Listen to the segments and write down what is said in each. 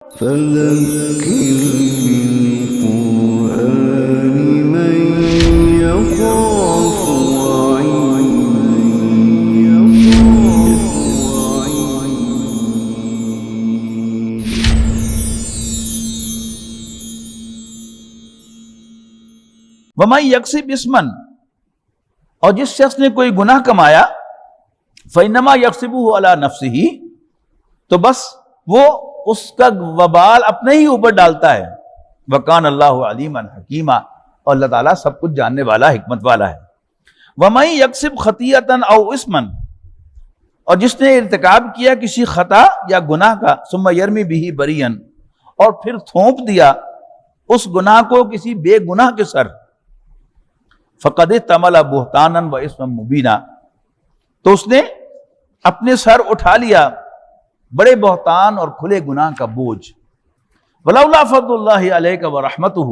فذكر بالقرآن من يخاف وَمَن يَكْسِبْ اِثْمًا، اور جس شخص نے کوئی گناہ کمایا، فَإِنَّمَا يَكْسِبُهُ عَلَى نَفْسِهِ، تو بس وہ اس کا وبال اپنے ہی اوپر ڈالتا ہے۔ وَكَانَ اللَّهُ عَلِيمًا حَكِيمًا، اور اللہ تعالیٰ سب کچھ جاننے والا، حکمت والا ہے۔ وَمَن يَكْسِبْ خَطِيئَةً أَوْ إِثْمًا، اور جس نے ارتکاب کیا کسی خطا یا گناہ کا، ثُمَّ يَرْمِ بِهِ بَرِيًّا، اور پھر تھوپ دیا اس گناہ کو کسی بے گناہ کے سر، فَقَدِ احْتَمَلَ بُهْتَانًا وَإِثْمًا مُبِينًا، تو اس نے اپنے سر اٹھا لیا بڑے بہتان اور کھلے گناہ کا بوجھ۔ وَلَوْلَا فَضْلُ اللَّهِ عَلَيْكَ وَرَحْمَتُهُ،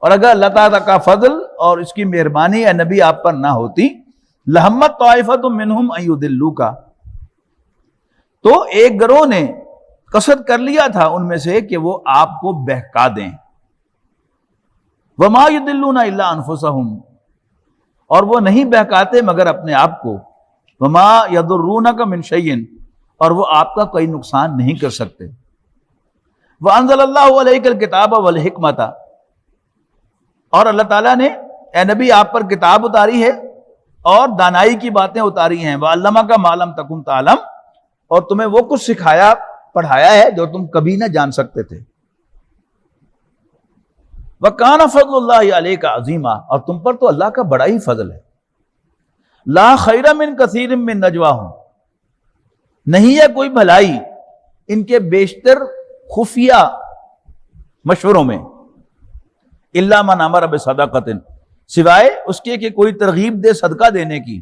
اور اگر اللہ تعالیٰ کا فضل اور اس کی مہربانی اے نبی آپ پر نہ ہوتی، لَهَمَّتْ طَائِفَةٌ مِّنْهُمْ أَن يُضِلُّوكَ، تو ایک گروہ نے قصد کر لیا تھا ان میں سے کہ وہ آپ کو بہکا دیں۔ وَمَا يُضِلُّونَ إِلَّا أَنفُسَهُمْ، اور وہ نہیں بہکاتے مگر اپنے آپ کو۔ وَمَا يَضُرُّونَكَ مِنْ شَيْءٍ، اور وہ آپ کا کوئی نقصان نہیں کر سکتے۔ وَأَنزَلَ اللَّهُ عَلَيْكَ الْكِتَابَ وَالْحِكْمَةَ، اور اللہ تعالیٰ نے اے نبی آپ پر کتاب اتاری ہے اور دانائی کی باتیں اتاری ہیں۔ وَعَلَّمَكَ مَا لَمْ تَكُنْ تَعْلَمْ، اور تمہیں وہ کچھ سکھایا پڑھایا ہے جو تم کبھی نہ جان سکتے تھے۔ وَكَانَ فَضْلُ اللَّهِ عَلَيْكَ عَظِيمًا، اور تم پر تو اللہ کا بڑا ہی فضل ہے۔ لَا خَيْرَ مِن كَثِيرٍ مِّن نَجْوَاهُمْ، نہیں ہے کوئی بھلائی ان کے بیشتر خفیہ مشوروں میں، إِلَّا مَنْ أَمَرَ بِصَدَقَةٍ، سوائے اس کے کہ کوئی ترغیب دے صدقہ دینے کی،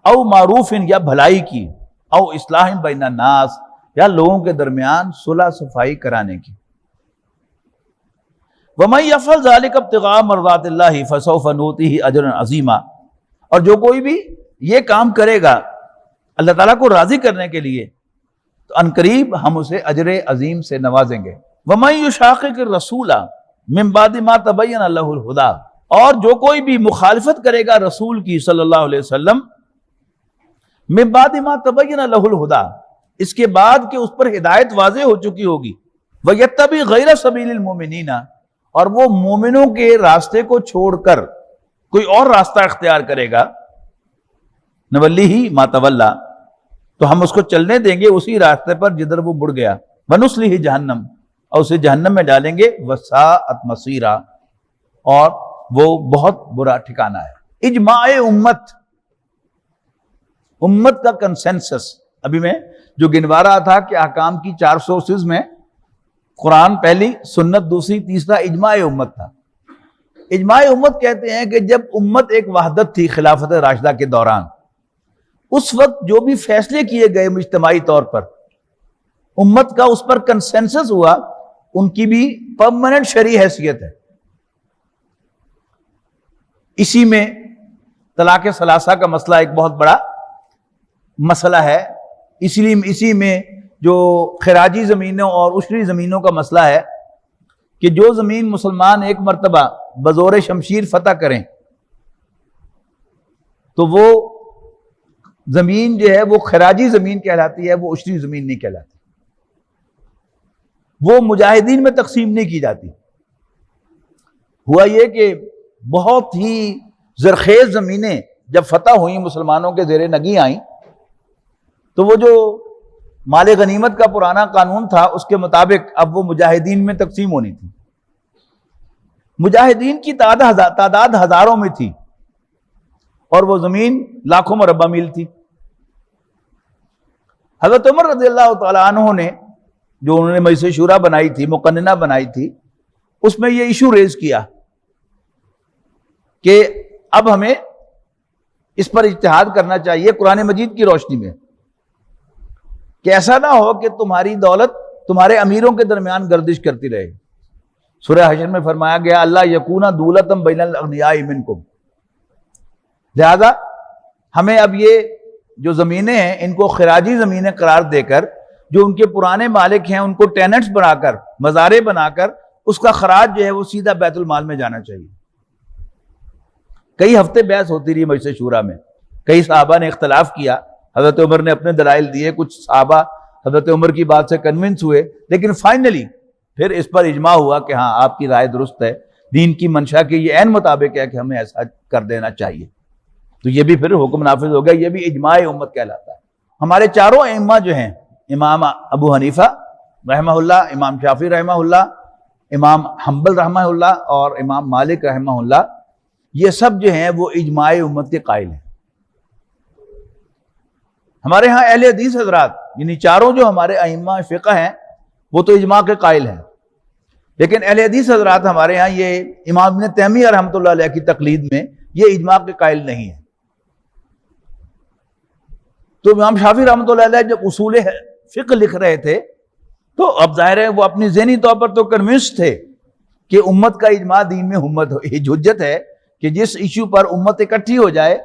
او معروف، یا بھلائی کی، او اصلاح بین الناس، یا لوگوں کے درمیان صلح صفائی کرانے کی۔ وَمَن يَفْعَلْ ذَلِكَ ابْتِغَاءَ مَرْضَاتِ اللَّهِ فَسَوْفَ نُؤْتِيهِ أَجْرًا عَظِيمًا، اور جو کوئی بھی یہ کام کرے گا اللہ تعالیٰ کو راضی کرنے کے لیے تو عنقریب ہم اسے اجر عظیم سے نوازیں گے۔ وَمَن يُشَاقِقِ الرَّسُولَ مِن بَعْدِ مَا تَبَيَّنَ لَهُ الْهُدَىٰ، اور جو کوئی بھی مخالفت کرے گا رسول کی صلی اللہ علیہ وسلم، مِن بَعْدِ مَا تَبَيَّنَ لَهُ الْهُدَىٰ، اس کے بعد کہ اس پر ہدایت واضح ہو چکی ہوگی، وَيَتَّبِعْ غَيْرَ سَبِيلِ الْمُؤْمِنِينَ، اور وہ مومنوں کے راستے کو چھوڑ کر کوئی اور راستہ اختیار کرے گا، نَوَلِّهِ مَا تَوَلَّىٰ، تو ہم اس کو چلنے دیں گے اسی راستے پر جدھر وہ مڑ گیا، وَنُصْلِهِ جہنم، اور اسے جہنم میں ڈالیں گے، وَسَاءَتْ مَصِيرًا، اور وہ بہت برا ٹھکانہ ہے۔ اجماع امت کا کنسنسس، ابھی میں جو گنوا رہا تھا کہ احکام کی 4 سورسز میں قرآن پہلی، سنت دوسری، تیسرا اجماع امت تھا۔ اجماع امت کہتے ہیں کہ جب امت ایک وحدت تھی خلافت راشدہ کے دوران، اس وقت جو بھی فیصلے کیے گئے اجتماعی طور پر، امت کا اس پر کنسنسس ہوا، ان کی بھی پرماننٹ شرعی حیثیت ہے۔ اسی میں طلاق ثلاثہ کا مسئلہ ایک بہت بڑا مسئلہ ہے، اسی میں جو خراجی زمینوں اور عشری زمینوں کا مسئلہ ہے کہ جو زمین مسلمان ایک مرتبہ بزور شمشیر فتح کریں تو وہ زمین جو ہے وہ خراجی زمین کہلاتی ہے، وہ عشری زمین نہیں کہلاتی، وہ مجاہدین میں تقسیم نہیں کی جاتی۔ ہوا یہ کہ بہت ہی زرخیز زمینیں جب فتح ہوئیں، مسلمانوں کے زیر نگی آئیں، تو وہ جو مال غنیمت کا پرانا قانون تھا اس کے مطابق اب وہ مجاہدین میں تقسیم ہونی تھی۔ مجاہدین کی تعداد ہزاروں میں تھی اور وہ زمین لاکھوں مربع میل تھی۔ حضرت عمر رضی اللہ تعالیٰ عنہ نے جو انہوں نے مجلس شورا بنائی تھی، مقننہ بنائی تھی، اس میں یہ ایشو ریز کیا کہ اب ہمیں اس پر اجتہاد کرنا چاہیے قرآن مجید کی روشنی میں، کہ ایسا نہ ہو کہ تمہاری دولت تمہارے امیروں کے درمیان گردش کرتی رہے۔ سورہ حشر میں فرمایا گیا اللہ یکون دولتم بین الاغنیاء منکم، لہذا ہمیں اب یہ جو زمینیں ہیں ان کو خراجی زمینیں قرار دے کر جو ان کے پرانے مالک ہیں ان کو ٹیننٹس بنا کر، مزارے بنا کر اس کا خراج جو ہے وہ سیدھا بیت المال میں جانا چاہیے۔ کئی ہفتے بحث ہوتی رہی مجلس شورا میں، کئی صحابہ نے اختلاف کیا، حضرت عمر نے اپنے دلائل دیے، کچھ صحابہ حضرت عمر کی بات سے کنونس ہوئے، لیکن فائنلی پھر اس پر اجماع ہوا کہ ہاں آپ کی رائے درست ہے، دین کی منشا کے یہ عین مطابق ہے کہ ہمیں ایسا کر دینا چاہیے، تو یہ بھی پھر حکم نافذ ہو گیا، یہ بھی اجماع امت کہلاتا ہے۔ ہمارے چاروں ائمہ جو ہیں، امام ابو حنیفہ رحمہ اللہ، امام شافعی رحمہ اللہ، امام حنبل رحمہ اللہ اور امام مالک رحمہ اللہ، یہ سب جو ہیں وہ اجماع امت کے قائل ہیں۔ ہمارے ہاں اہل حدیث حضرات یعنی چاروں جو ہمارے ائمہ فقہ ہیں وہ تو اجماع کے قائل ہیں، لیکن اہل حدیث حضرات ہمارے ہاں یہ امام ابن تیمیہ رحمۃ اللہ علیہ کی تقلید میں یہ اجماع کے قائل نہیں ہے۔ تو امام شافعی رحمۃ اللہ علیہ جب اصول فقہ لکھ رہے تھے تو اب ظاہر ہے وہ اپنی ذہنی طور پر تو کنونس تھے کہ امت کا اجماع دین میں حجت ہے کہ جس ایشو پر امت اکٹھی ہو جائے،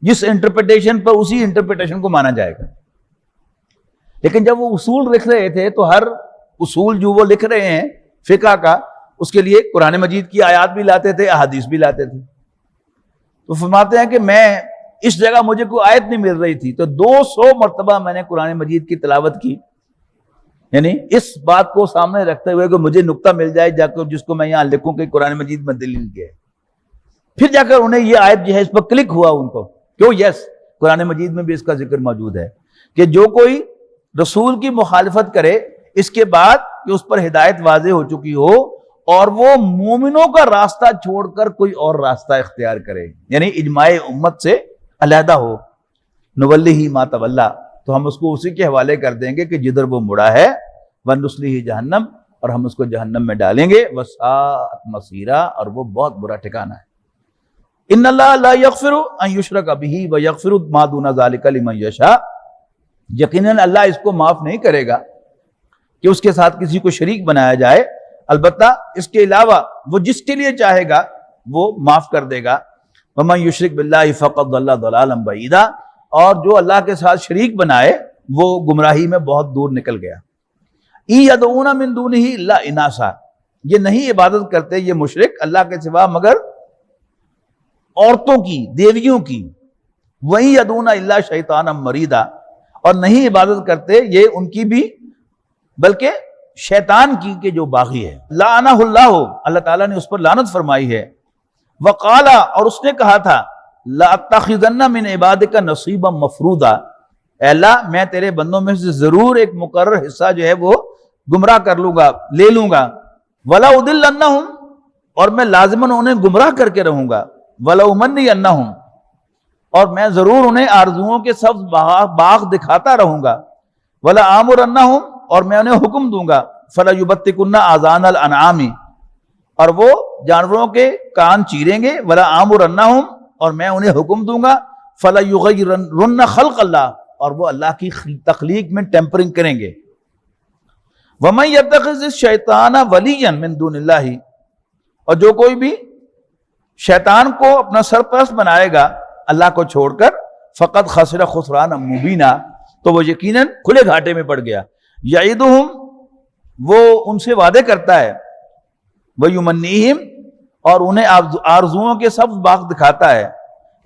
جس انٹرپریٹیشن پر اسی انٹرپریٹیشن کو مانا جائے گا۔ لیکن جب وہ اصول لکھ رہے تھے تو ہر اصول جو وہ لکھ رہے ہیں فقہ کا، اس کے لیے قرآن مجید کی آیات بھی لاتے تھے، احادیث بھی لاتے تھے۔ تو فرماتے ہیں کہ میں اس جگہ مجھے کوئی آیت نہیں مل رہی تھی تو 200 مرتبہ میں نے قرآن مجید کی تلاوت کی، یعنی اس بات کو سامنے رکھتے ہوئے کہ مجھے نقطہ مل جائے جا کر جس کو میں یہاں لکھوں کہ قرآن مجید میں دلیل کیا ہے۔ پھر جا کر انہیں یہ آیت جو ہے اس پر کلک ہوا ان کو، کیوں یس قرآن مجید میں بھی اس کا ذکر موجود ہے کہ جو کوئی رسول کی مخالفت کرے اس کے بعد کہ اس پر ہدایت واضح ہو چکی ہو اور وہ مومنوں کا راستہ چھوڑ کر کوئی اور راستہ اختیار کرے، یعنی اجماع امت سے علیحدہ ہو، نولہ ما تولی، تو ہم اس کو اسی کے حوالے کر دیں گے کہ جدھر وہ مڑا ہے، ونصلہ جہنم، اور ہم اس کو جہنم میں ڈالیں گے، وساءت مصیرا، اور وہ بہت برا ٹھکانہ ہے۔ ان اللہ لا یغفر ان یشرک بہ ویغفر ما دون ذلک لمن یشاء، یقیناً اللہ اس کو معاف نہیں کرے گا کہ اس کے ساتھ کسی کو شریک بنایا جائے، البتہ اس کے علاوہ وہ جس کے لیے چاہے گا وہ معاف کر دے گا۔ ومن یشرک باللہ فقد ضل ضلالا بعیدا، اور جو اللہ کے ساتھ شریک بنائے وہ گمراہی میں بہت دور نکل گیا۔ ان یدعون من دونہ الا اناسا، یہ نہیں عبادت کرتے یہ مشرک اللہ کے سوا مگر عورتوں کی، دیویوں کی۔ وَإِن يَدْعُونَ إِلَّا شَيْطَانًا مَرِيدًا، اور نہیں عبادت کرتے یہ ان کی بھی بلکہ شیطان کی کہ جو باغی ہے۔ لعنہ اللہ، اللہ تعالیٰ نے اس پر لعنت فرمائی ہے۔ وقال، اور اس نے کہا تھا لَأَتَّخِذَنَّ مِنْ عِبَادِكَ نَصِيبًا مَفْرُوضًا، اے اللہ میں تیرے بندوں میں سے ضرور ایک مقرر حصہ جو ہے وہ گمراہ کر لوں گا، لے لوں گا۔ وَلَأُضِلَّنَّهُمْ، اور میں لازماً انہیں گمراہ کر کے رہوں گا۔ وَلَأُمَنِّيَنَّهُمْ، اور میں ضرور انہیں آرزوؤں کے سبز باغ دکھاتا رہوں گا۔ وَلَآمُرَنَّهُمْ، اور میں انہیں حکم دوں گا۔ فَلَيُبَتِّكُنَّ آذَانَ الْأَنْعَامِ، اور وہ جانوروں کے کان چیریں گے۔ وَلَآمُرَنَّهُمْ، اور میں انہیں حکم دوں گا۔ فَلَيُغَيِّرُنَّ خَلْقَ اللَّهِ، اور وہ اللہ کی تخلیق میں ٹیمپرنگ کریں گے۔ وَمَن يَتَّخِذِ الشَّيْطَانَ وَلِيًّا مِن دُونِ اللَّهِ، اور جو کوئی بھی شیطان کو اپنا سرپرست بنائے گا اللہ کو چھوڑ کر، فقط خسر خسرانا مبینہ، تو وہ یقیناً کھلے گھاٹے میں پڑ گیا۔ یعیدہم، وہ ان سے وعدے کرتا ہے، ویمنیہم، اور انہیں آرزوؤں کے سبز باغ دکھاتا ہے۔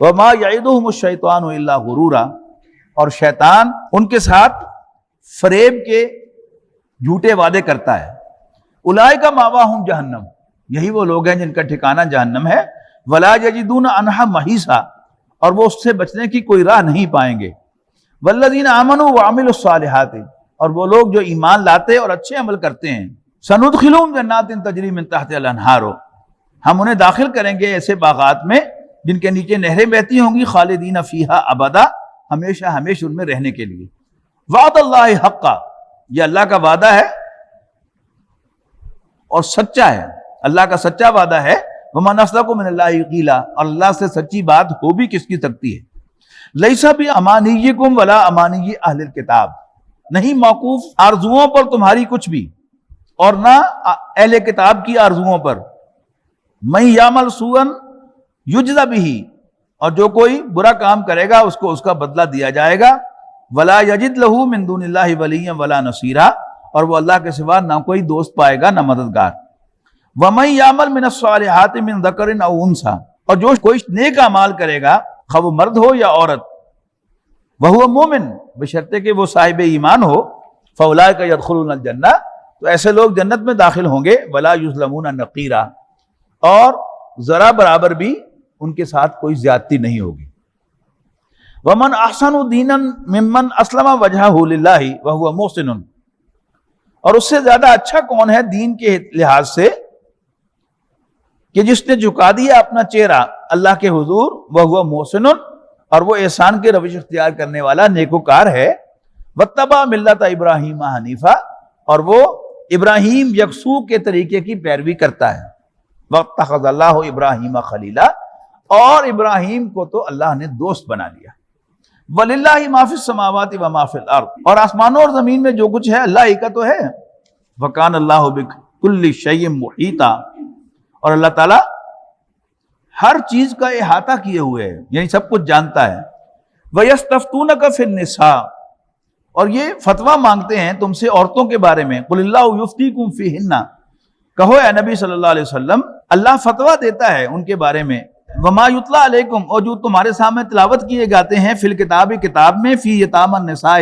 وما یعیدہم الشیطان الا غرورا، اور شیطان ان کے ساتھ فریب کے جھوٹے وعدے کرتا ہے۔ اولئک مأواہم جہنم، یہی وہ لوگ ہیں جن کا ٹھکانہ جہنم ہے۔ ولا یجدون عنہا محیصا، اور وہ اس سے بچنے کی کوئی راہ نہیں پائیں گے۔ والذین آمنوا وعملوا الصالحات، اور وہ لوگ جو ایمان لاتے اور اچھے عمل کرتے ہیں۔ سندخلہم جنات تجری من تحتہا الانہار، ہم انہیں داخل کریں گے ایسے باغات میں جن کے نیچے نہریں بہتی ہوں گی، خالدین فیہا ابدا، ہمیشہ ہمیشہ ان میں رہنے کے لیے۔ وعد اللہ حقا، یہ اللہ کا وعدہ ہے اور سچا ہے، اللہ کا سچا وعدہ ہے۔ وَمَنْ أَصْدَقُ مِنَ اللَّهِ قِيلًا، اور اللہ سے سچی بات ہو بھی کس کی سکتی ہے۔ لَيْسَ بِأَمَانِيِّكُمْ وَلَا أَمَانِيِّ أَهْلِ الْكِتَابِ، نہیں موقوف آرزوؤں پر تمہاری کچھ بھی، اور نہ اہل کتاب کی آرزوؤں پر۔ مَن يَعْمَلْ سُوءًا يُجْزَ بِهِ، اور جو کوئی برا کام کرے گا اس کو اس کا بدلہ دیا جائے گا۔ ولا یجد لہ من دون اللہ ولیا ولا نصیرا، اور وہ اللہ کے سوا نہ کوئی دوست پائے گا نہ مددگار۔ ومن یعمل من الصالحات من ذکر او انثی، اور جو کوئی نیک اعمال کرے گا خواہ وہ مرد ہو یا عورت، وہو مومن، بشرطے کہ وہ صاحب ایمان ہو، فاولئک یدخلون الجنہ، تو ایسے لوگ جنت میں داخل ہوں گے، ولا یظلمون نقیرا، اور ذرا برابر بھی ان کے ساتھ کوئی زیادتی نہیں ہوگی۔ ومن احسن دینا ممن اسلم وجہہ للہ وہو محسن، اور اس سے زیادہ اچھا کون ہے دین کے لحاظ سے کہ جس نے جھکا دیا اپنا چہرہ اللہ کے حضور، وہو محسن، اور وہ احسان کے روش اختیار کرنے والا نیکوکار ہے، واتبع ملت ابراہیم حنیفہ، اور وہ ابراہیم یکسو کے طریقے کی پیروی کرتا ہے، واتخذ اللہ ابراہیم خلیلا، اور ابراہیم کو تو اللہ نے دوست بنا لیا۔ وَلِلَّهِ مَا فِي السَّمَاوَاتِ وَمَا فِي الْأَرْضِ، اور آسمانوں اور زمین میں جو کچھ ہے اللہ ہی کا تو ہے۔ وَكَانَ اللَّهُ بِكُلِّ شَيْءٍ مُحِيطًا، اور اللہ تعالیٰ ہر چیز کا احاطہ کیے ہوئے ہے، یعنی سب کچھ جانتا ہے۔ وَيَسْتَفْتُونَكَ فِي النِّسَاءِ، اور یہ فتویٰ مانگتے ہیں تم سے عورتوں کے بارے میں، قُلِ اللَّهُ يُفْتِيكُمْ فِيهِنَّ، کہو اے نبی صلی اللہ علیہ وسلم اللہ فتویٰ دیتا ہے ان کے بارے میں۔ وَمَا يُتْلَى عَلَيْكُمْ، اور جو تمہارے سامنے تلاوت کیے جاتے ہیں، فی الکتاب، کتاب میں، فی یتامى النساء،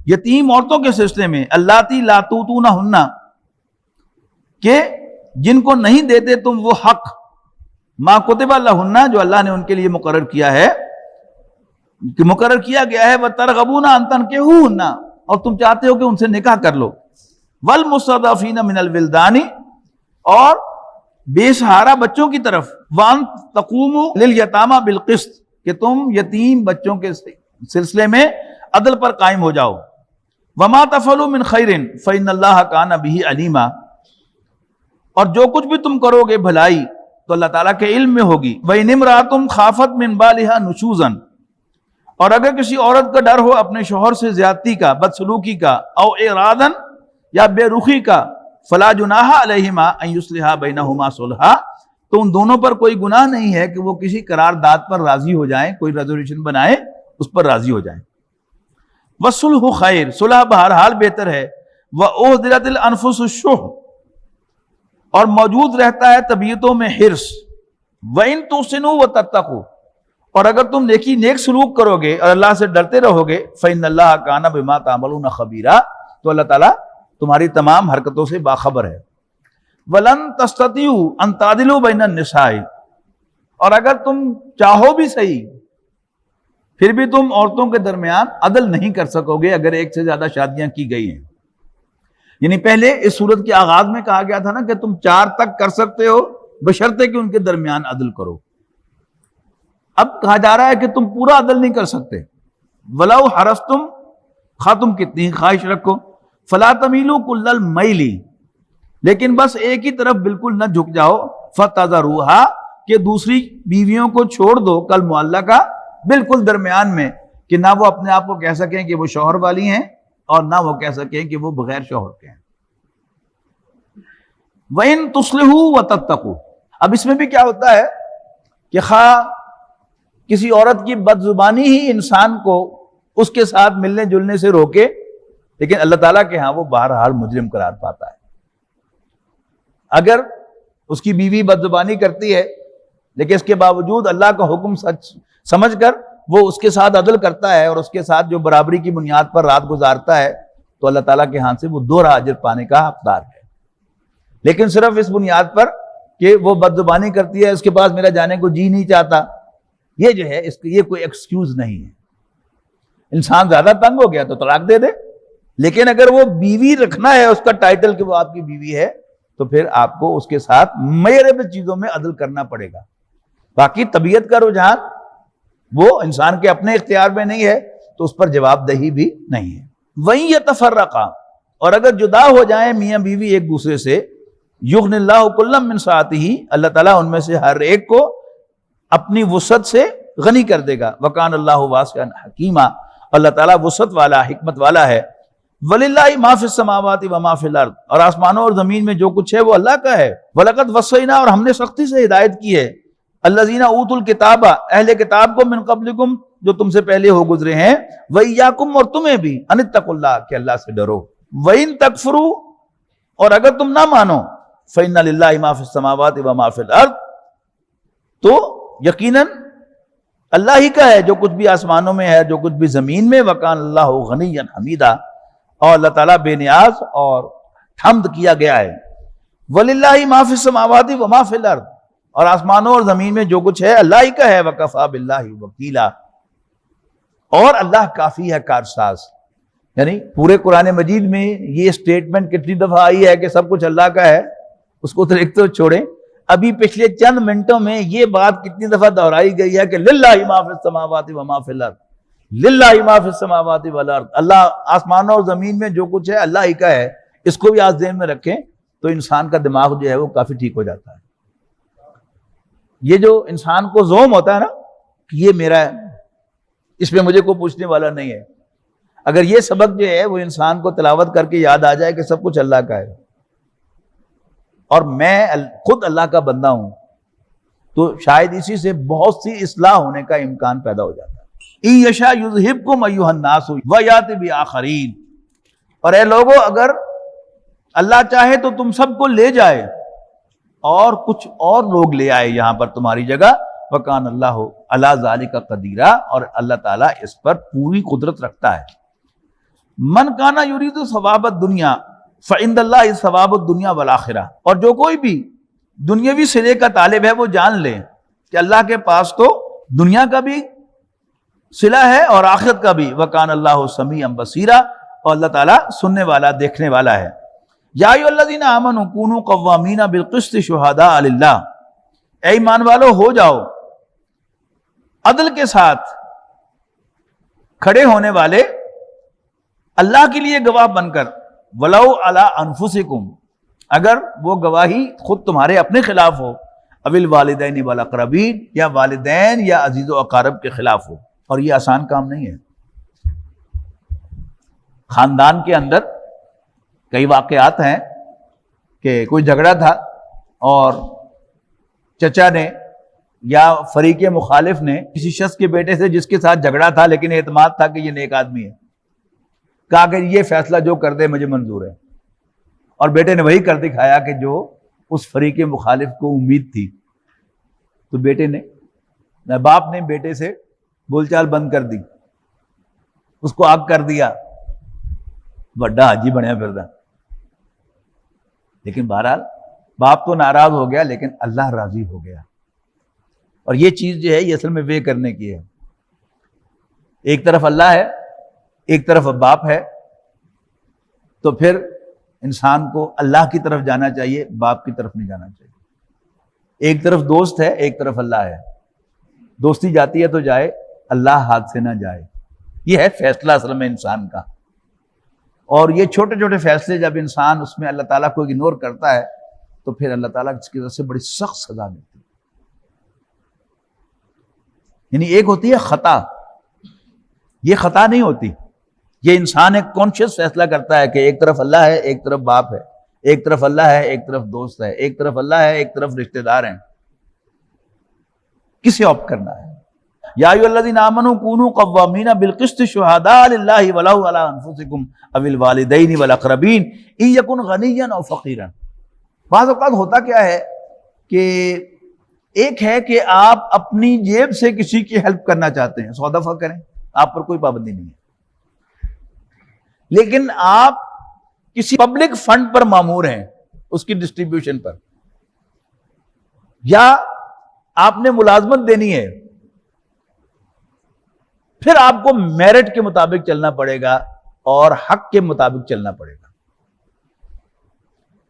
یتیم عورتوں کے سلسلے میں، اللاتী لا تؤتونہن، کہ جن کو نہیں دیتے تم وہ حق، ما کتب لہن، جو اللہ نے ان کے لیے مقرر کیا ہے، کہ مقرر کیا گیا ہے، وترغبون ان تنکحوہن، اور تم چاہتے ہو کہ ان سے نکاح کر لو، والمستضعفین من الولدان، اور بے سہارا بچوں کی طرف، وان تقوموا للیتامى بالقسط، کہ تم یتیم بچوں کے سلسلے میں عدل پر قائم ہو جاؤ، وما تفعلوا من خیر فإن اللہ کان بہ علیما، اور جو کچھ بھی تم کرو گے بھلائی تو اللہ تعالیٰ کے علم میں ہوگی۔ وَإِنِ امْرَأَةٌ خَافَتْ مِنْ بَالِهَا نُشُوزًا، اور اگر کسی عورت کا ڈر ہو اپنے شوہر سے زیادتی کا، بدسلوکی کا، او اعراضاً، یا بے رخی کا، فلا جناح علیہما ان یصلحا بینہما صلحا، تو ان دونوں پر کوئی گناہ نہیں ہے کہ وہ کسی قرارداد پر راضی ہو جائیں، کوئی ریزولوشن بنائے اس پر راضی ہو جائیں۔ والصلح خیر، صلح بہرحال بہتر ہے۔ وأحضرت الانفس الشح، اور موجود رہتا ہے طبیعتوں میں حرص۔ وَإِن تُحْسِنُوا وَتَتَّقُوا، اور اگر تم نیک سلوک کرو گے اور اللہ سے ڈرتے رہو گے، فإن اللہ کان بما تعملون خبیرا، تو اللہ تعالیٰ تمہاری تمام حرکتوں سے باخبر ہے۔ وَلَن تَسْتَطِيعُوا أَن تَعْدِلُوا بَيْنَ النِّسَاءِ، اور اگر تم چاہو بھی صحیح پھر بھی تم عورتوں کے درمیان عدل نہیں کر سکو گے اگر ایک سے زیادہ شادیاں کی گئی ہیں۔ یعنی پہلے اس صورت کے آغاز میں کہا گیا تھا نا کہ تم 4 تک کر سکتے ہو بشرطے کہ ان کے درمیان عدل کرو، اب کہا جا رہا ہے کہ تم پورا عدل نہیں کر سکتے۔ وَلَوْ حَرَصْتُمْ، خواہ تم کتنی خواہش رکھو، فَلَا تَمِيلُوا كُلَّ الْمَيْلِ، لیکن بس ایک ہی طرف بالکل نہ جھک جاؤ، فَتَذَرُوهَا، کہ دوسری بیویوں کو چھوڑ دو، کالمعلقہ، بالکل درمیان میں، کہ نہ وہ اپنے آپ کو کہہ سکیں کہ وہ شوہر والی ہیں اور نہ وہ کہہ سکیں کہ وہ بغیر شوہر کے ہیں۔ وَإِن تُصْلِحُوا وَتَتَّقُوا، اب اس میں بھی کیا ہوتا ہے کہ خواہ کسی عورت کی بد زبانی ہی انسان کو اس کے ساتھ ملنے جلنے سے روکے، لیکن اللہ تعالیٰ کے ہاں وہ بہرحال مجرم قرار پاتا ہے۔ اگر اس کی بیوی بد زبانی کرتی ہے لیکن اس کے باوجود اللہ کا حکم سچ سمجھ کر وہ اس کے ساتھ عدل کرتا ہے اور اس کے ساتھ جو برابری کی بنیاد پر رات گزارتا ہے، تو اللہ تعالیٰ کے ہاں سے وہ 2 اجر پانے کا حقدار ہے۔ لیکن صرف اس بنیاد پر کہ وہ بد زبانی کرتی ہے، اس کے پاس میرا جانے کو جی نہیں چاہتا، یہ جو ہے یہ کوئی ایکسکیوز نہیں ہے۔ انسان زیادہ تنگ ہو گیا تو طلاق دے دے، لیکن اگر وہ بیوی رکھنا ہے اس کا ٹائٹل کہ وہ آپ کی بیوی ہے، تو پھر آپ کو اس کے ساتھ میرے چیزوں میں عدل کرنا پڑے گا۔ باقی طبیعت کا رجحان وہ انسان کے اپنے اختیار میں نہیں ہے تو اس پر جواب دہی بھی نہیں ہے۔ وَإِن يَتَفَرَّقَا، اور اگر جدا ہو جائیں میاں بیوی ایک دوسرے سے، یغنِ اللہ کلا من سعتہ، اللہ تعالیٰ ان میں سے ہر ایک کو اپنی وسعت سے غنی کر دے گا۔ وَكَانَ اللَّهُ وَاسِعًا حَكِيمًا، اللہ تعالیٰ وسعت والا، حکمت والا ہے۔ وَلِلَّهِ مَا فِي السَّمَاوَاتِ وَمَا فِي الْأَرْضِ، اور آسمانوں اور زمین میں جو کچھ ہے وہ اللہ کا ہے۔ وَلَقَدْ وَصَّيْنَا، اور ہم نے سختی سے ہدایت کی ہے، الَّذِينَ أُوتُوا الْكِتَابَ، اہل کتاب کو، من قبلکم، جو تم سے پہلے ہو گزرے ہیں، وَإِيَّاكُمْ اور تمہیں بھی، أَنِ اتَّقُوا اللَّهَ کہ اللہ سے ڈرو، وَإِن تَكْفُرُوا اور اگر تم نہ مانو، فَإِنَّ لِلَّهِ مَا فِي السَّمَاوَاتِ وَمَا فِي الْأَرْضِ تو یقیناً اللہ ہی کا ہے جو کچھ بھی آسمانوں میں ہے، جو کچھ بھی زمین میں، وَكَانَ اللَّهُ غَنِيًّا حَمِيدًا اور اللہ تعالیٰ بے نیاز اور حمد کیا گیا ہے۔ وَلِلَّهِ مَا فِي السَّمَاوَاتِ وَمَا فِي الْأَرْضِ اور آسمانوں اور زمین میں جو کچھ ہے اللہ ہی کا ہے، وَكَفَى بِاللَّهِ وَكِيلًا اور اللہ کافی ہے کارساز۔ یعنی پورے قرآن مجید میں یہ سٹیٹمنٹ کتنی دفعہ آئی ہے کہ سب کچھ اللہ کا ہے، اس کو تو ایک تو چھوڑیں، ابھی پچھلے چند منٹوں میں یہ بات کتنی دفعہ دہرائی گئی ہے کہ للہ ما فی السماوات وما فی الارض، للہ ما فی السماوات والارض، اللہ آسمانوں اور زمین میں جو کچھ ہے اللہ ہی کا ہے۔ اس کو بھی آج ذہن میں رکھیں تو انسان کا دماغ جو ہے وہ کافی ٹھیک ہو جاتا ہے۔ یہ جو انسان کو زوم ہوتا ہے نا کہ یہ میرا ہے، اس میں مجھے کوئی پوچھنے والا نہیں ہے، اگر یہ سبق جو ہے وہ انسان کو تلاوت کر کے یاد آ جائے کہ سب کچھ اللہ کا ہے اور میں خود اللہ کا بندہ ہوں، تو شاید اسی سے بہت سی اصلاح ہونے کا امکان پیدا ہو جاتا ہے۔ اِن یشاء یذھبکم ایھا الناس ویأتی بآخرین اور اے لوگو اگر اللہ چاہے تو تم سب کو لے جائے اور کچھ اور لوگ لے آئے یہاں پر تمہاری جگہ، وَكَانَ اللَّهُ عَلَىٰ ذَلِكَ قَدِيرًا اور اللہ تعالیٰ اس پر پوری قدرت رکھتا ہے۔ من کانا یرید ثواب الدنیا فعند اللہ ثواب الدنیا والآخرہ اور جو کوئی بھی دنیاوی سرے کا طالب ہے وہ جان لے کہ اللہ کے پاس تو دنیا کا بھی صلہ ہے اور آخرت کا بھی، وَكَانَ اللَّهُ سَمِيعًا بَصِيرًا اور اللہ تعالیٰ سننے والا دیکھنے والا ہے۔ یا ایھا الذین آمنوا کونوا قوامین بالقسط شہداء للہ اے ایمان والو ہو جاؤ عدل کے ساتھ کھڑے ہونے والے اللہ کے لیے گواہ بن کر، ولو علی انفسکم اگر وہ گواہی خود تمہارے اپنے خلاف ہو، او الوالدین والاقربین یا والدین یا عزیز و اقارب کے خلاف ہو، اور یہ آسان کام نہیں ہے۔ خاندان کے اندر کئی واقعات ہیں کہ کوئی جھگڑا تھا اور چچا نے یا فریق مخالف نے کسی شخص کے بیٹے سے جس کے ساتھ جھگڑا تھا لیکن اعتماد تھا کہ یہ نیک آدمی ہے، کہا کہ یہ فیصلہ جو کر دے مجھے منظور ہے، اور بیٹے نے وہی کر دکھایا کہ جو اس فریق مخالف کو امید تھی۔ تو بیٹے نے باپ نے بیٹے سے بول چال بند کر دی، اس کو آگ کر دیا، بڑا حاجی بنیا پھردا۔ لیکن بہرحال باپ تو ناراض ہو گیا لیکن اللہ راضی ہو گیا، اور یہ چیز جو ہے یہ اصل میں وے کرنے کی ہے۔ ایک طرف اللہ ہے، ایک طرف باپ ہے، تو پھر انسان کو اللہ کی طرف جانا چاہیے، باپ کی طرف نہیں جانا چاہیے۔ ایک طرف دوست ہے، ایک طرف اللہ ہے، دوستی جاتی ہے تو جائے، اللہ ہاتھ سے نہ جائے، یہ ہے فیصلہ اصل میں انسان کا۔ اور یہ چھوٹے چھوٹے فیصلے جب انسان اس میں اللہ تعالیٰ کو اگنور کرتا ہے تو پھر اللہ تعالیٰ اس کی طرف سے بڑی سخت سزا دیتی ہے۔ یعنی ایک ہوتی ہے خطا، یہ خطا نہیں ہوتی، یہ انسان ایک کانشیس فیصلہ کرتا ہے کہ ایک طرف اللہ ہے، ایک طرف باپ ہے، ایک طرف اللہ ہے، ایک طرف دوست ہے، ایک طرف اللہ ہے، ایک طرف رشتہ دار ہیں، کسے آپٹ کرنا ہے۔ یا ایھا الذین آمنوا کونوا قوامین بالقسط شہداء للہ ولو علی انفسکم او الوالدین والاقربین ان یکن غنیا او فقیرا۔ بعض اوقات ہوتا کیا ہے کہ ایک ہے کہ آپ اپنی جیب سے کسی کی ہیلپ کرنا چاہتے ہیں، 100 دفعہ کریں، آپ پر کوئی پابندی نہیں ہے، لیکن آپ کسی پبلک فنڈ پر مامور ہیں، اس کی ڈسٹریبیوشن پر، یا آپ نے ملازمت دینی ہے، پھر آپ کو میرٹ کے مطابق چلنا پڑے گا اور حق کے مطابق چلنا پڑے گا۔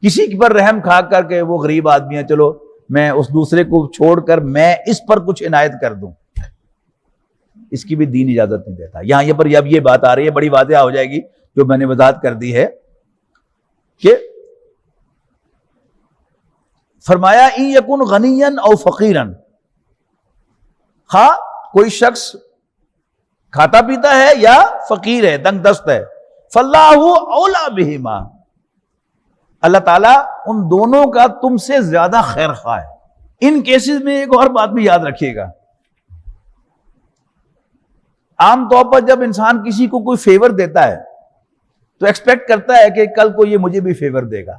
کسی پر رحم کھا کر کے وہ غریب آدمی ہے، چلو میں اس دوسرے کو چھوڑ کر میں اس پر کچھ عنایت کر دوں، اس کی بھی دین اجازت نہیں دیتا۔ یہاں پر اب یہ بات آ رہی ہے، بڑی واضح ہو جائے گی جو میں نے وضاحت کر دی ہے کہ فرمایا ان یکن غنیا او فقیرا، ہاں کوئی شخص کھاتا پیتا ہے یا فقیر ہے، تنگ دست ہے، فاللہ اولیٰ بہما، اللہ تعالیٰ ان دونوں کا تم سے زیادہ خیر خواہ ہے۔ ان کیسز میں ایک اور بات بھی یاد رکھیے گا عام طور پر جب انسان کسی کو کوئی فیور دیتا ہے تو ایکسپیکٹ کرتا ہے کہ کل کو یہ مجھے بھی فیور دے گا،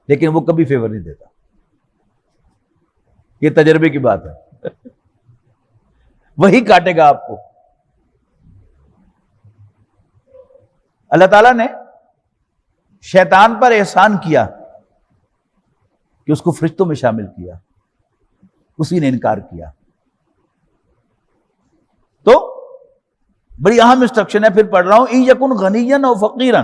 لیکن وہ کبھی فیور نہیں دیتا. یہ تجربے کی بات ہے. وہی کاٹے گا آپ کو. اللہ تعالیٰ نے شیطان پر احسان کیا کہ اس کو فرشتوں میں شامل کیا، اسی نے انکار کیا. تو بڑی اہم انسٹرکشن ہے، پھر پڑھ رہا ہوں، ان یکن غنیا او فقیرا،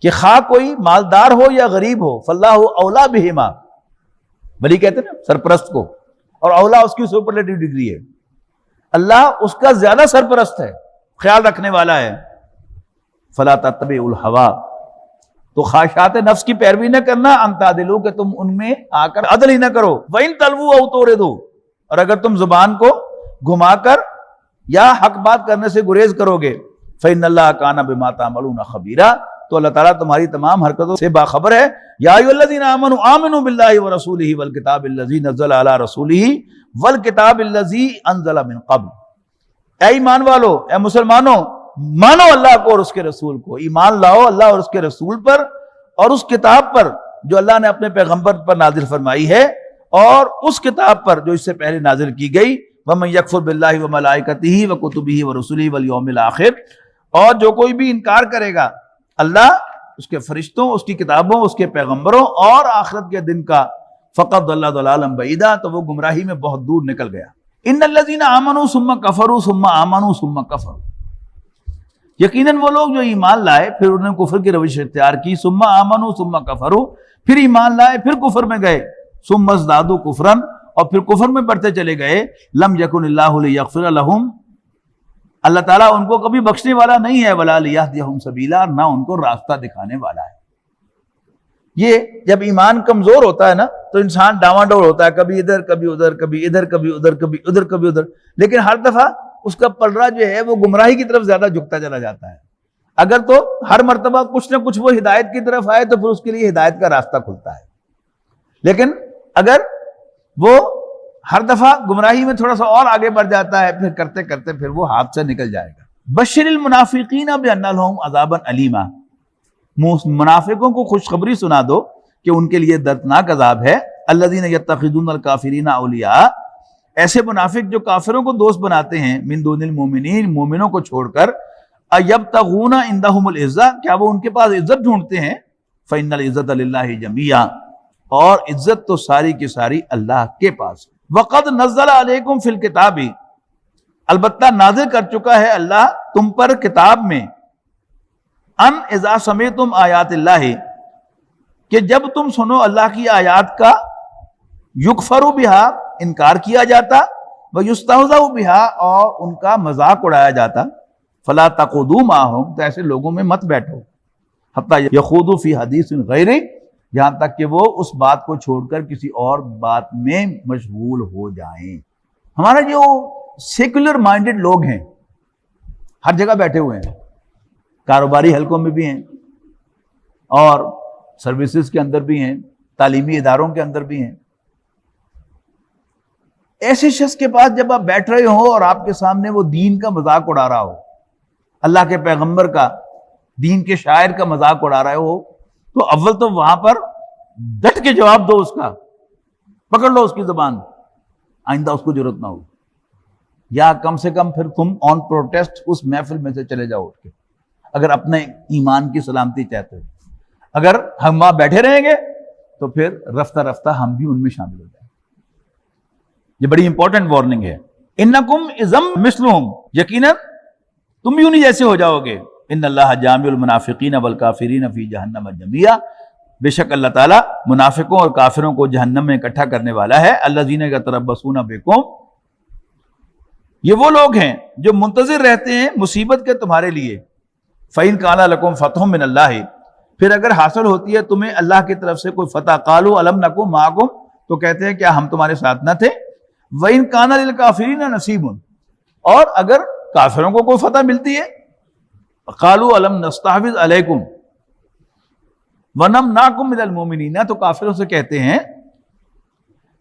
کہ خواہ کوئی مالدار ہو یا غریب ہو، فاللہ اولا بہما، ولی کہتے ہیں نا سرپرست کو، اور اولا اس کی سپرلیٹو ڈگری ہے، اللہ اس کا زیادہ سرپرست ہے، خیال رکھنے والا ہے. فلا تتبعوا الہوا، تو خواہشات نفس کی پیروی نہ کرنا، ان تعدلوا، کہ تم ان میں آ کر عدل ہی نہ کرو. وَإِن تَلْوُوا أَوْ تُعْرِضُوا، اور اگر تم زبان کو گھما کر یا حق بات کرنے سے گریز کرو گے، فإن اللہ کان بما تعملون خبیرا، تو اللہ تعالیٰ تمہاری تمام حرکتوں سے باخبر ہے. یا ایھا الذین آمنوا آمنوا باللہ ورسولہ والکتاب الذی نزل علی رسولہ والکتاب الذی انزل من قبل، اے ایمان والو، اے مسلمانوں، مانو اللہ کو اور اس کے رسول کو، ایمان لاؤ اللہ اور اس کے رسول پر اور اس کتاب پر جو اللہ نے اپنے پیغمبر پر نازل فرمائی ہے، اور اس کتاب پر جو اس سے پہلے نازل کی گئی. وَمَن يَكْفُرْ بِاللَّهِ وَمَلَائِكَتِهِ وَكُتُبِهِ وَرُسُلِهِ وَالْيَوْمِ الْآخِرِ، اور جو کوئی بھی انکار کرے گا اللہ، اس کے فرشتوں، اس کی کتابوں، اس کے پیغمبروں اور آخرت کے دن کا، فَقَدْ ضَلَّ ضَلَالًا بَعِيدًا، تو وہ گمراہی میں بہت دور نکل گیا. إِنَّ الَّذِينَ آمَنُوا ثُمَّ كَفَرُوا ثُمَّ آمَنُوا ثُمَّ كَفَرُوا، یقیناً وہ لوگ جو ایمان لائے پھر انہوں نے کفر کی روش اختیار کی، ثم آمنوا ثم کفروا، پھر ایمان لائے پھر کفر میں گئے، ثم ازدادوا کفرا، اور پھر کفر میں بڑھتے چلے گئے. لم یکن اللہ لیغفر لہم، اللہ تعالیٰ ان کو کبھی بخشنے والا نہیں ہے، ولا لیہدیہم سبیلا، نہ ان کو راستہ دکھانے والا ہے. یہ جب ایمان کمزور ہوتا ہے نا تو انسان ڈاواں ڈول ہوتا ہے، کبھی ادھر کبھی ادھر، کبھی ادھر کبھی ادھر، کبھی ادھر کبھی ادھر، لیکن ہر دفعہ اس کا پلڑا جو ہے وہ گمراہی کی طرف زیادہ جھکتا چلا جاتا ہے. اگر تو ہر مرتبہ کچھ نہ کچھ وہ ہدایت کی طرف آئے تو پھر اس کے لیے ہدایت کا راستہ کھلتا ہے، لیکن اگر وہ ہر دفعہ گمراہی میں تھوڑا سا اور آگے بڑھ جاتا ہے، پھر کرتے کرتے پھر وہ ہاتھ سے نکل جائے گا. بشر المنافقین بان لهم عذابا الیما، منافقوں کو خوشخبری سنا دو کہ ان کے لیے دردناک عذاب ہے. الذین یتخذون الکافرین اولیاء، ایسے منافق جو کافروں کو دوست بناتے ہیں، من دون المومنین، مومنوں کو چھوڑ کر، ایبتغون عندهم العزہ، کیا وہ ان کے پاس عزت ڈھونڈتے ہیں؟ فإن العزة للہ جمیعا، اور عزت تو ساری کی ساری اللہ کے پاس. وقد نزل علیکم فی الکتاب، البتہ نازل کر چکا ہے اللہ تم پر کتاب میں، ان اذا سمعتم آیات اللہ، کہ جب تم سنو اللہ کی آیات کا، یکفر بہا، انکار کیا جاتا، ویستہزأ بہا، اور ان کا مذاق اڑایا جاتا، فلا تقعدوا معہم، تو ایسے لوگوں میں مت بیٹھو، حتی یخوضوا فی حدیث غیرہ، یہاں تک کہ وہ اس بات کو چھوڑ کر کسی اور بات میں مشغول ہو جائیں. ہمارے جو سیکولر مائنڈڈ لوگ ہیں ہر جگہ بیٹھے ہوئے ہیں، کاروباری حلقوں میں بھی ہیں، اور سروسز کے اندر بھی ہیں، تعلیمی اداروں کے اندر بھی ہیں. ایسے شخص کے پاس جب آپ بیٹھ رہے ہو اور آپ کے سامنے وہ دین کا مذاق اڑا رہا ہو، اللہ کے پیغمبر کا، دین کے شاعر کا مذاق اڑا رہے ہو، تو اول تو وہاں پر ڈٹ کے جواب دو، اس کا پکڑ لو اس کی زبان، آئندہ اس کو ضرورت نہ ہو. یا کم سے کم پھر تم آن پروٹیسٹ اس محفل میں سے چلے جاؤ اٹھ کے، اگر اپنے ایمان کی سلامتی چاہتے ہو. اگر ہم وہاں بیٹھے رہیں گے تو پھر رفتہ رفتہ ہم بھی ان میں شامل ہو جائیں. یہ بڑی امپورٹنٹ وارننگ ہے. انکم اذا مثلہم، یقیناً تم بھی انہی جیسے ہو جاؤ گے. ان اللہ جامع المنافقین والکافرین فی جہنم جمیعا، بے شک اللہ تعالیٰ منافقوں اور کافروں کو جہنم میں اکٹھا کرنے والا ہے. الذین یتربصون بکم، یہ وہ لوگ ہیں جو منتظر رہتے ہیں مصیبت کے تمہارے لیے. فإن کان لکم فتح من اللہ، پھر اگر حاصل ہوتی ہے تمہیں اللہ کی طرف سے کوئی فتح، قالوا الم نکن معکم، تو کہتے ہیں کیا ہم تمہارے ساتھ نہ تھے. وإن کان للکافرین نصیب، اور اگر کافروں کو کوئی فتح ملتی ہے، قالوا الم نستحوذ علیکم ونمنعکم من المؤمنین، تو کافروں سے کہتے ہیں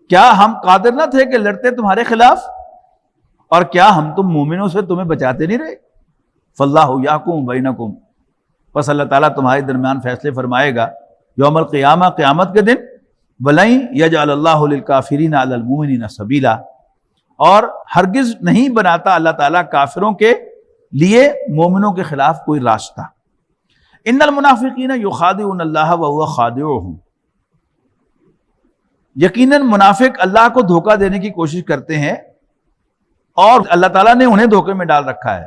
کیا ہم قادر نہ تھے کہ لڑتے تمہارے خلاف؟ اور کیا ہم تم مومنوں سے تمہیں بچاتے نہیں رہے؟ فاللہ یحکم بینکم، پس اللہ تعالیٰ تمہارے درمیان فیصلے فرمائے گا یوم القیامہ، قیامت کے دن، وَلَن یجعل اللہ للکافرین علی المؤمنین سبیلا، اور ہرگز نہیں بناتا اللہ تعالیٰ کافروں کے لیے مومنوں کے خلاف کوئی راستہ۔ ان المنافقین یخادعون اللہ وہو خادعهم، یقیناً منافق اللہ کو دھوکہ دینے کی کوشش کرتے ہیں اور اللہ تعالیٰ نے انہیں دھوکے میں ڈال رکھا ہے۔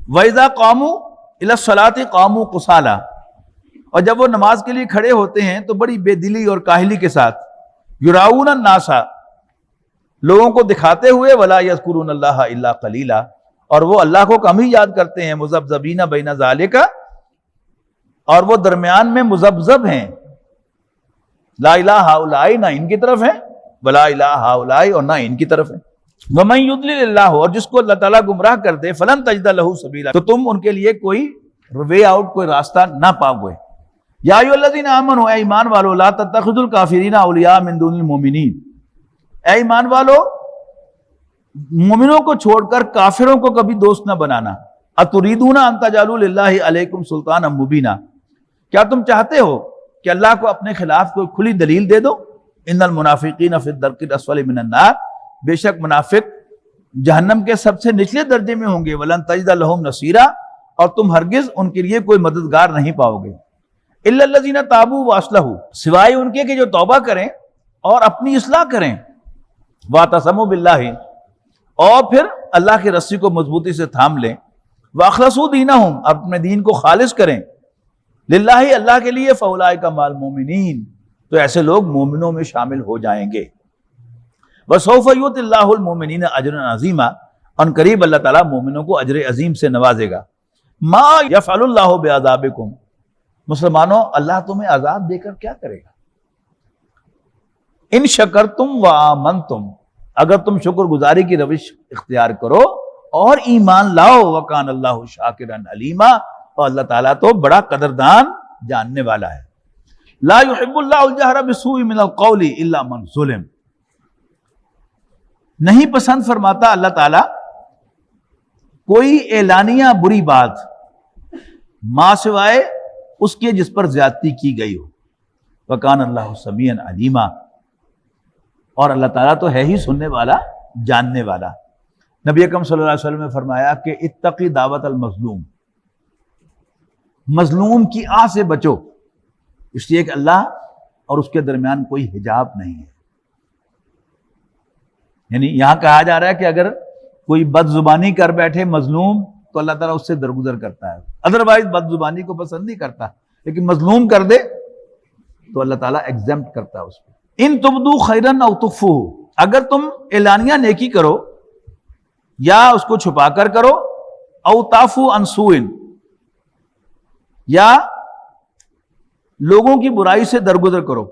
وَإِذَا قَامُوا إِلَى الصَّلَاةِ قَامُوا كُسَالَىٰ، اور جب وہ نماز کے لیے کھڑے ہوتے ہیں تو بڑی بے دلی اور کاہلی کے ساتھ، یُرَاؤُونَ النَّاسَ، لوگوں کو دکھاتے ہوئے، وَلَا يَذْكُرُونَ اللَّهَ إِلَّا قَلِيلًا، اور وہ اللہ کو کم ہی یاد کرتے ہیں، مذبذبین بین ذالک، اور وہ درمیان میں مذبذب ہیں، لا الہ ہؤلاء، نہ ان کی طرف ہیں، ولا الہ ہؤلاء، اور نہ ان کی طرف ہیں۔ وَمَن يُضْلِلِ اللَّهُ، اور جس کو اللہ تعالیٰ گمراہ کر دے، فَلَن تَجِدَ لَهُ سَبِيلًا، تو تم ان کے لیے کوئی وے آؤٹ، کوئی راستہ نہ پاؤ گے۔ یا ایھا الذین آمنوا، اے ایمان والو، لا تتخذوا الکافرین اولیاء من دون المؤمنین، اے ایمان والو، مومنوں کو چھوڑ کر کافروں کو کبھی دوست نہ بنانا۔ اتریدون ان تجعلوا للہ علیکم سلطانا مبینا، کیا تم چاہتے ہو کہ اللہ کو اپنے خلاف کوئی کھلی دلیل دے دو؟ ان المنافقین فی الدرک الاسفل من النار، بے شک منافق جہنم کے سب سے نچلے درجے میں ہوں گے۔ ولن تجد لهم نصیرا، اور تم ہرگز ان کے لیے کوئی مددگار نہیں پاؤ گے۔ الا الذین تابوا واصلحوا، سوائے ان کے کہ جو توبہ کریں اور اپنی اصلاح کریں، واعتصموا باللہ، اور پھر اللہ کی رسی کو مضبوطی سے تھام لیں، واخلصوا دینہم، اپنے دین کو خالص کریں، للہ، اللہ کے لیے، فاولئک مع المؤمنین، تو ایسے لوگ مومنوں میں شامل ہو جائیں گے۔ وسوف یؤتی اللہ المؤمنین اجرا عظیما، ان قریب اللہ تعالیٰ مومنوں کو اجر عظیم سے نوازے گا۔ ما یفعل اللہ بعذابکم، مسلمانوں اللہ تمہیں عذاب دے کر کیا کرے گا؟ ان شکرتم وآمنتم، اگر تم شکر گزاری کی روش اختیار کرو اور ایمان لاؤ، وکان اللہ شاکرا علیما، اور اللہ تعالیٰ تو بڑا قدردان جاننے والا ہے۔ لا يحب اللہ الجہر بالسوء من القول الا من ظلم، نہیں پسند فرماتا اللہ تعالیٰ کوئی اعلانیہ بری بات ما سوائے اس کے جس پر زیادتی کی گئی ہو۔ وکان اللہ سمیعا علیما، اور اللہ تعالیٰ تو ہے ہی سننے والا، جاننے والا۔ نبی اکرم صلی اللہ علیہ وسلم نے فرمایا کہ اتقی دعوت المظلوم، مظلوم کی آہ سے بچو، اس لیے کہ اللہ اور اس کے درمیان کوئی حجاب نہیں ہے۔ یعنی یہاں کہا جا رہا ہے کہ اگر کوئی بد زبانی کر بیٹھے مظلوم تو اللہ تعالیٰ اس سے درگزر کرتا ہے، ادروائز بد زبانی کو پسند نہیں کرتا، لیکن مظلوم کر دے تو اللہ تعالیٰ ایگزمپٹ کرتا ہے اس کو۔ ان تبدو خیرن او تخفوہ، اگر تم اعلانیہ نیکی کرو یا اس کو چھپا کر کرو، او تعفو عن سوء، یا لوگوں کی برائی سے درگزر کرو،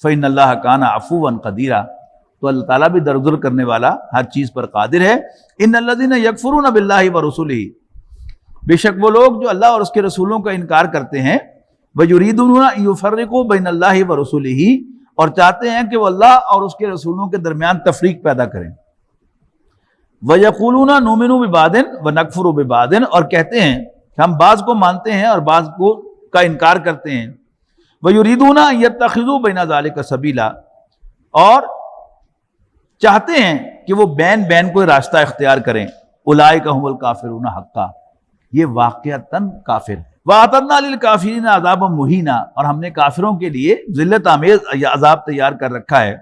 فإن اللہ کان عفوا قدیرا، تو اللہ تعالیٰ بھی درگزر کرنے والا، ہر چیز پر قادر ہے۔ ان الذین یکفرون باللہ ورسلہ، بے شک وہ لوگ جو اللہ اور اس کے رسولوں کا انکار کرتے ہیں، ویریدون ان یفرقوا بین اللہ ورسلہ، اور چاہتے ہیں کہ وہ اللہ اور اس کے رسولوں کے درمیان تفریق پیدا کریں۔ ویقولون نؤمن ببعض ونکفر ببعض، اور کہتے ہیں کہ ہم بعض کو مانتے ہیں اور بعض کو کا انکار کرتے ہیں۔ ویریدون ان یتخذوا بین ذلک سبیلا، اور چاہتے ہیں کہ وہ بین بین کوئی راستہ اختیار کریں۔ اولئک هم الکافرون حقا، یہ واقعتاً کافر ہے۔ وَأَعْتَدْنَا لِلْكَافِرِينَ عَذَابًا مُهِينًا، اور ہم نے کافروں کے لیے ذلت آمیز عذاب تیار کر رکھا ہے۔